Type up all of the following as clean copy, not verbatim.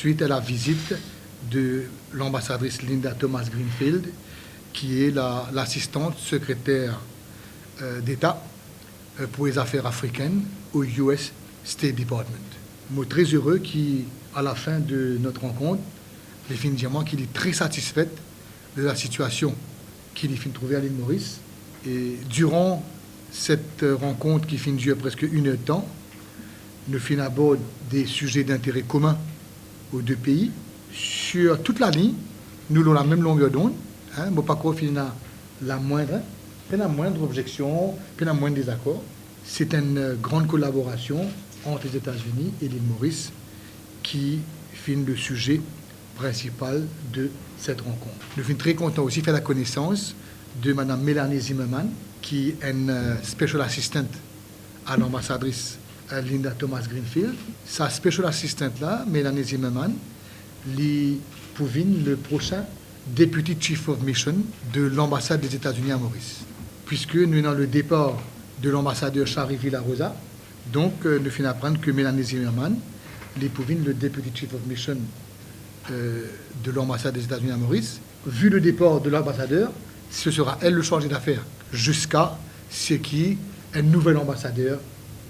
suite à la visite de l'ambassadrice Linda Thomas-Greenfield, qui est l'assistante secrétaire d'État pour les affaires africaines au US State Department. Je suis très heureux qu'à la fin de notre rencontre, définitivement qu'il est très satisfait de la situation qu'il est trouvé à l'île Maurice. Et durant cette rencontre qui finit presque une heure de temps, nous finissons à bord des sujets d'intérêt commun aux deux pays. Sur toute la ligne, nous avons la même longueur d'onde. Mon parcours finit la moindre objection, la moindre désaccord. C'est une grande collaboration entre les États-Unis et l'île Maurice qui finit le sujet principal de cette rencontre. Nous sommes très contents aussi de faire la connaissance de Mme Mélanie Zimmerman, qui est une special assistant à l'ambassadrice Linda Thomas-Greenfield. Sa special assistant là, Mélanie Zimmerman, lui pouvait le prochain Deputy Chief of Mission de l'ambassade des États-Unis à Maurice. Puisque nous avons le départ de l'ambassadeur Charlie Villarosa, donc nous finissons apprendre que Mélanie Zimmerman, lui pouvait le Deputy Chief of Mission de l'ambassade des États-Unis à Maurice. Vu le départ de l'ambassadeur, ce sera elle le chargé d'affaires jusqu'à ce qu'un nouvel ambassadeur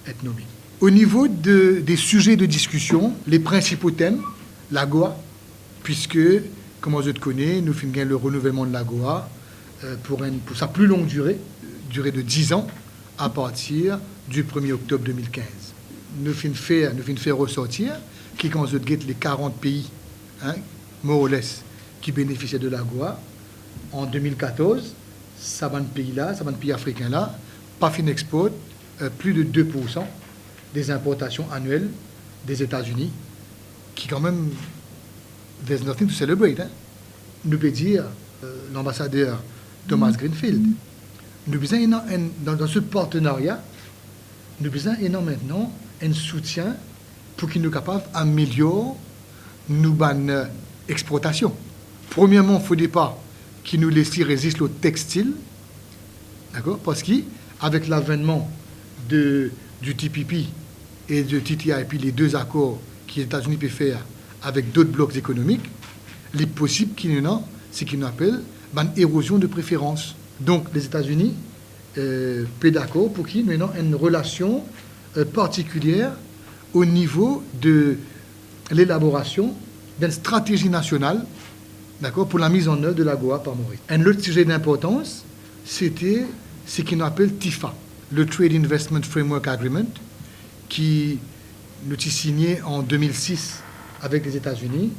est nommé. Au niveau des sujets de discussion, les principaux thèmes, l'AGOA, puisque, comme vous le connaissez, nous finissons le renouvellement de l'AGOA pour sa plus longue durée de 10 ans, à partir du 1er octobre 2015. Nous finissons faire ressortir qui, quand vous les 40 pays, more or less, qui bénéficiaient de l'AGOA, en 2014, ça pays africains-là, pas fin export plus de 2% des importations annuelles des États-Unis, qui quand même, there's nothing to celebrate. Nous peut dire l'ambassadeur Thomas Greenfield. Nous besoin dans ce partenariat, nous besoin maintenant un soutien pour qu'il nous capable d'améliorer nos exportations. Premièrement, il ne faudrait pas qu'il nous laisse résister au textile, d'accord? Parce qu'avec l'avènement du TPP et du TTIP, les deux accords que les États-Unis peuvent faire avec d'autres blocs économiques, les possibles qu'il y en a, c'est qu'ils nous appellent une érosion de préférence. Donc les États-Unis peuvent d'accord pour qu'il y ait une relation particulière au niveau de l'élaboration d'une stratégie nationale, d'accord, pour la mise en œuvre de l'AGOA par Maurice. Un autre sujet d'importance, c'était ce qu'on appelle TIFA, le Trade Investment Framework Agreement, qui nous a signé en 2006 avec les États-Unis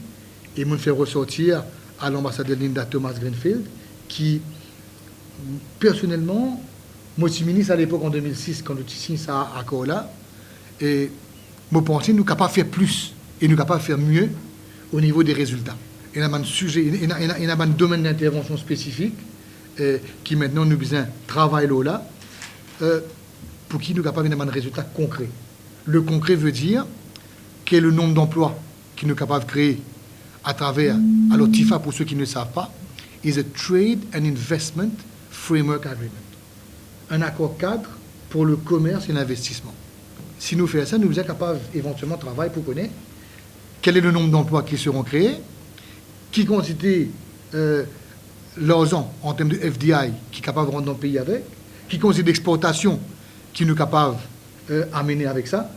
et nous fait ressortir à l'ambassadeur Linda Thomas-Greenfield, qui, personnellement, moi, je suis ministre à l'époque en 2006, quand nous avons signé ça à accord-là, et je pense que nous sommes capables de faire plus et nous sommes capables de faire mieux au niveau des résultats. Il y a un sujet, il y a un domaine d'intervention spécifique qui maintenant nous besoin travailler là pour qui nous sommes capables d'avoir un résultat concret. Le concret veut dire quel est le nombre d'emplois que nous sommes capables de créer à travers, alors TIFA pour ceux qui ne savent pas, is a Trade and Investment Framework Agreement. Un accord cadre pour le commerce et l'investissement. Si nous faisons ça, nous sommes capables éventuellement de travailler pour connaître quel est le nombre d'emplois qui seront créés, qui constitue l'argent en termes de FDI qui est capable de rentrer dans le pays avec, qui constitue l'exportation qui nous est capable d'amener avec ça.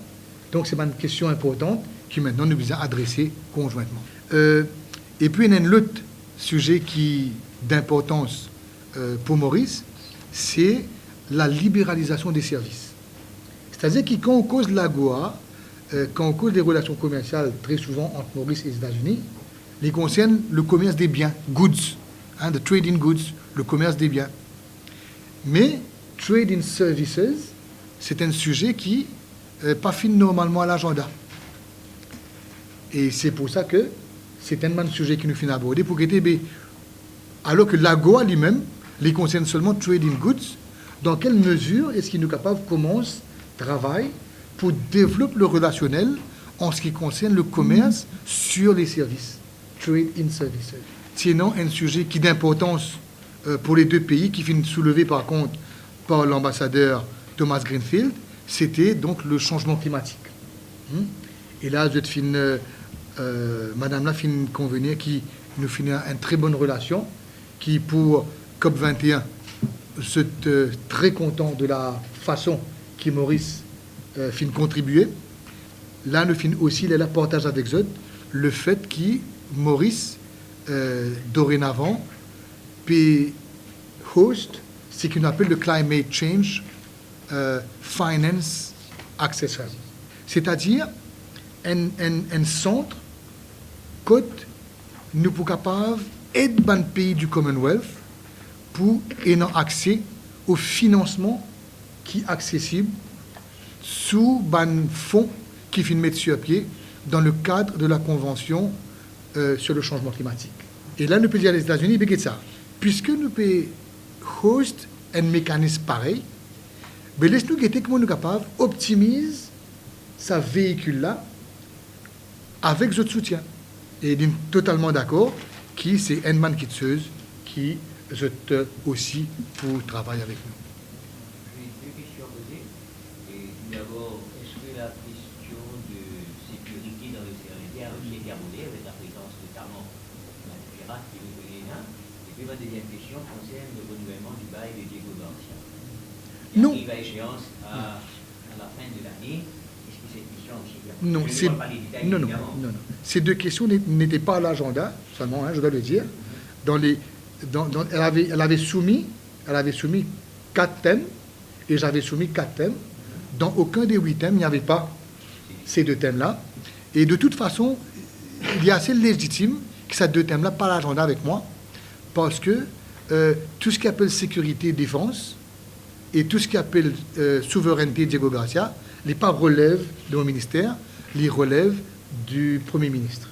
Donc c'est une question importante qui maintenant nous devons adresser conjointement. Et puis il y a un autre sujet qui d'importance pour Maurice, c'est la libéralisation des services. C'est-à-dire que quand on cause de l'AGOA, quand on cause des relations commerciales très souvent entre Maurice et les États-Unis, les concernent le commerce des biens, goods, the trade in goods, le commerce des biens. Mais trade in services, c'est un sujet qui n'est pas fini normalement à l'agenda. Et c'est pour ça que c'est un sujet qui nous finit aborder pour que, alors que l'AGOA lui-même les concerne seulement trade in goods, dans quelle mesure est-ce qu'il nous capable commence travail pour développer le relationnel en ce qui concerne le commerce sur les services, trade in services. Sinon, un sujet qui est d'importance pour les deux pays, qui finit soulevé par contre par l'ambassadeur Thomas Greenfield, c'était donc le changement climatique. Et là, je vais Madame la fin convenir qui nous finit une très bonne relation, qui pour COP21, c'est très content de la façon que Maurice fin contribuer. Là, nous fin aussi le partage avec eux le fait que Maurice, dorénavant, peut host ce qu'on appelle le Climate Change Finance Access Hub. C'est-à-dire un centre côte nous pour capable aider les pays du Commonwealth pour avoir accès au financement qui est accessible sous un fonds qui finit mettre sur pied dans le cadre de la Convention sur le changement climatique. Et là, nous pouvons dire les États-Unis, mais ça, puisque nous pouvons host un mécanisme pareil, mais laisse-nous guetter comment nous sommes capables d'optimiser ce véhicule-là avec notre soutien. Et nous sommes totalement d'accord que c'est Edmund Kitseuse qui est aussi pour travailler avec nous. J'ai deux questions à poser. Et tout d'abord, est-ce que la question de sécurité dans le CRD a aussi été abordée avec la présence notamment de Gérard qui nous connaît là? Et puis ma deuxième question concerne le renouvellement du bail de Diego Garcia. Il arrive à échéance à la fin de l'année. Est-ce que cette question aussi non, non. Ces deux questions n'étaient pas à l'agenda, seulement, je dois le dire. Elle avait soumis 4 thèmes, et j'avais soumis 4 thèmes. Dans aucun des 8 thèmes, il n'y avait pas ces 2 thèmes-là. Et de toute façon, il est assez légitime que ces 2 thèmes-là pas à l'agenda avec moi, parce que tout ce qui appelle sécurité et défense, et tout ce qui appelle souveraineté Diego Garcia, les pas relèvent de mon ministère, les relèvent du Premier ministre.